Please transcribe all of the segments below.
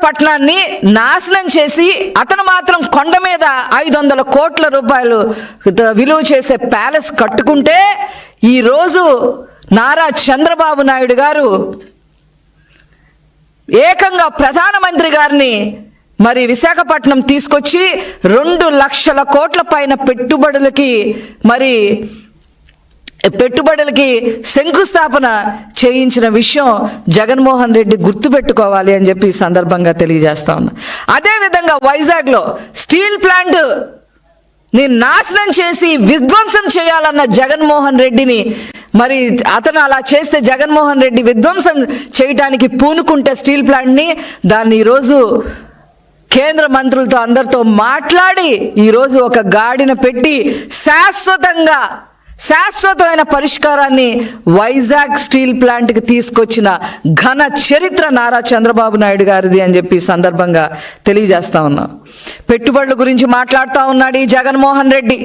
విశాఖపట్నాన్ని నాశనం చేసి అతను మాత్రం కొండ మీద 500 కోట్ల రూపాయలు విలువ చేసే ప్యాలెస్ కట్టుకుంటే ఈరోజు నారా చంద్రబాబు నాయుడు గారు ఏకంగా ప్రధానమంత్రి గారిని మరి విశాఖపట్నం తీసుకొచ్చి 2 లక్షల కోట్ల పైన పెట్టుబడులకి శంకుస్థాపన చేయించిన విషయం జగన్మోహన్ రెడ్డి గుర్తుపెట్టుకోవాలి అని చెప్పి ఈ సందర్భంగా తెలియజేస్తా ఉన్నా. అదేవిధంగా వైజాగ్లో స్టీల్ ప్లాంట్ నాశనం చేసి విధ్వంసం చేయాలన్న జగన్మోహన్ రెడ్డిని మరి అతను అలా చేస్తే జగన్మోహన్ రెడ్డి విధ్వంసం చేయడానికి పూనుకుంటే స్టీల్ ప్లాంట్ని దాన్ని ఈరోజు కేంద్ర మంత్రులతో అందరితో మాట్లాడి ఈరోజు ఒక గాడిన పెట్టి శాశ్వతమైన పరిష్కారాన్ని వైజాగ్ స్టీల్ ప్లాంట్కి తీసుకొచ్చిన ఘన చరిత్ర నారా చంద్రబాబు నాయుడు గారిది అని చెప్పి సందర్భంగా తెలియజేస్తా ఉన్నాం. పెట్టుబడుల గురించి మాట్లాడుతూ ఉన్నాడు ఈ జగన్మోహన్ రెడ్డి.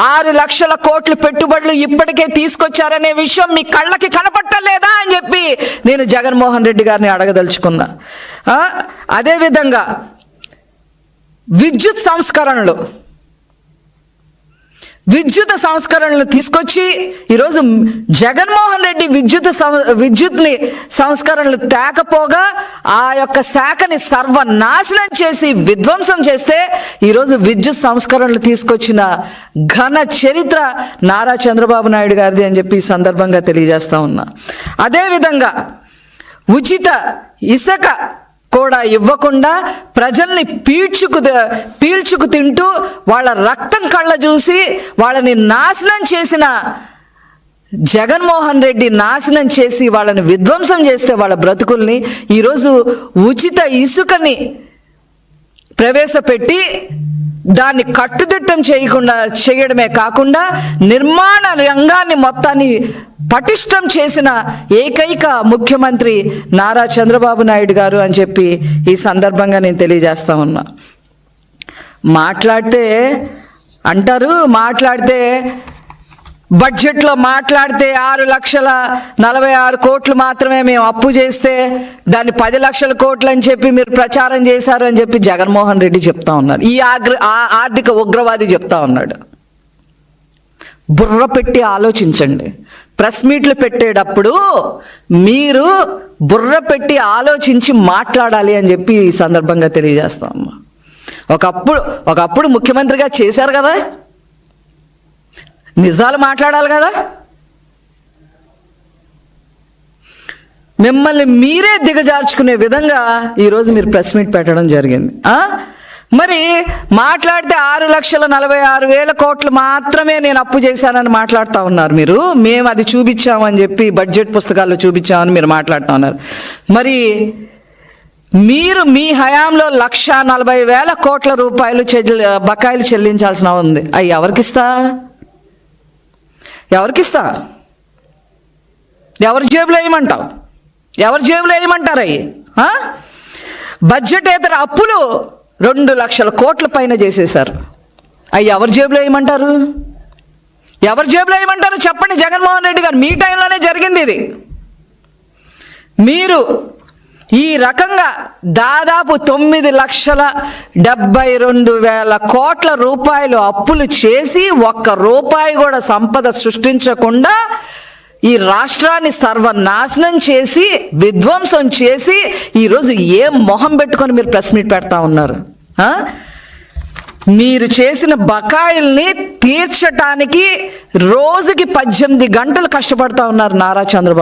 6 లక్షల కోట్ల పెట్టుబడులు ఇప్పటికే తీసుకొచ్చారనే విషయం మీ కళ్ళకి కనపట్టలేదా అని చెప్పి నేను జగన్మోహన్ రెడ్డి గారిని అడగదలుచుకున్నా. అదేవిధంగా విద్యుత్ సంస్కరణలు తీసుకొచ్చి ఈరోజు జగన్మోహన్ రెడ్డి విద్యుత్ని సంస్కరణలు తేకపోగా ఆ యొక్క శాఖని సర్వనాశనం చేసి విధ్వంసం చేస్తే ఈరోజు విద్యుత్ సంస్కరణలు తీసుకొచ్చిన ఘన చరిత్ర నారా చంద్రబాబు నాయుడు గారిది అని చెప్పి ఈ సందర్భంగా తెలియజేస్తా ఉన్నా. అదేవిధంగా ఉచిత ఇసుక కూడా ఇవ్వకుండా ప్రజల్ని పీల్చుకు తింటూ వాళ్ళ రక్తం కళ్ళ చూసి వాళ్ళని నాశనం చేసిన జగన్మోహన్ రెడ్డి నాశనం చేసి వాళ్ళని విధ్వంసం చేస్తే వాళ్ళ బ్రతుకుల్ని ఈరోజు ఉచిత ఇసుకని ప్రవేశపెట్టి దాన్ని కట్టుదిట్టం చేయడమే కాకుండా నిర్మాణ రంగాన్ని మొత్తాన్ని పటిష్టం చేసిన ఏకైక ముఖ్యమంత్రి నారా చంద్రబాబు నాయుడు గారు అని చెప్పి ఈ సందర్భంగా నేను తెలియజేస్తా ఉన్నా. మాట్లాడితే బడ్జెట్లో మాట్లాడితే 6,46,00,000 కోట్లు మాత్రమే మేము అప్పు చేస్తే దాన్ని 10 లక్షల కోట్లు అని చెప్పి మీరు ప్రచారం చేశారు అని చెప్పి జగన్మోహన్ రెడ్డి చెప్తా ఉన్నారు. ఈ ఆర్థిక ఉగ్రవాది చెప్తా ఉన్నాడు. బుర్ర పెట్టి ఆలోచించండి. ప్రెస్ మీట్లు పెట్టేటప్పుడు మీరు బుర్ర పెట్టి ఆలోచించి మాట్లాడాలి అని చెప్పి ఈ సందర్భంగా తెలియజేస్తా ఉన్నా. ఒకప్పుడు ముఖ్యమంత్రిగా చేశారు కదా, నిజాలు మాట్లాడాలి కదా. మిమ్మల్ని మీరే దిగజార్చుకునే విధంగా ఈరోజు మీరు ప్రెస్ మీట్ పెట్టడం జరిగింది. మరి మాట్లాడితే 6,46,00,000 కోట్లు మాత్రమే నేను అప్పు చేశానని మాట్లాడుతూ ఉన్నారు మీరు. మేము అది చూపించామని చెప్పి బడ్జెట్ పుస్తకాల్లో చూపించామని మీరు మాట్లాడుతూ ఉన్నారు. మరి మీరు మీ హయాంలో 1,40,000 కోట్ల రూపాయలు బకాయిలు చెల్లించాల్సిన ఉంది. అవి ఎవరికిస్తా? ఎవరి జేబులో వేయమంటావు? ఎవరి జేబులో వేయమంటారు? అవి బడ్జెటేతర అప్పులు 2 లక్షల కోట్ల పైన చేసేశారు. అవి ఎవరి జేబులో వేయమంటారు? చెప్పండి జగన్మోహన్ రెడ్డి గారు. మీ టైంలోనే జరిగింది ఇది. మీరు ఈ రకంగా దాదాపు 9,72,000 కోట్ల రూపాయలు అప్పులు చేసి 1 రూపాయి కూడా సంపద సృష్టించకుండా ఈ రాష్ట్రాన్ని సర్వనాశనం చేసి విధ్వంసం చేసి ఈరోజు ఏం మొహం పెట్టుకొని మీరు ప్రెస్ మీట్ పెడతా ఉన్నారు? మీరు చేసిన బకాయిల్ని తీర్చడానికి రోజుకి 18 గంటలు కష్టపడతా ఉన్నారు నారా చంద్రబాబు.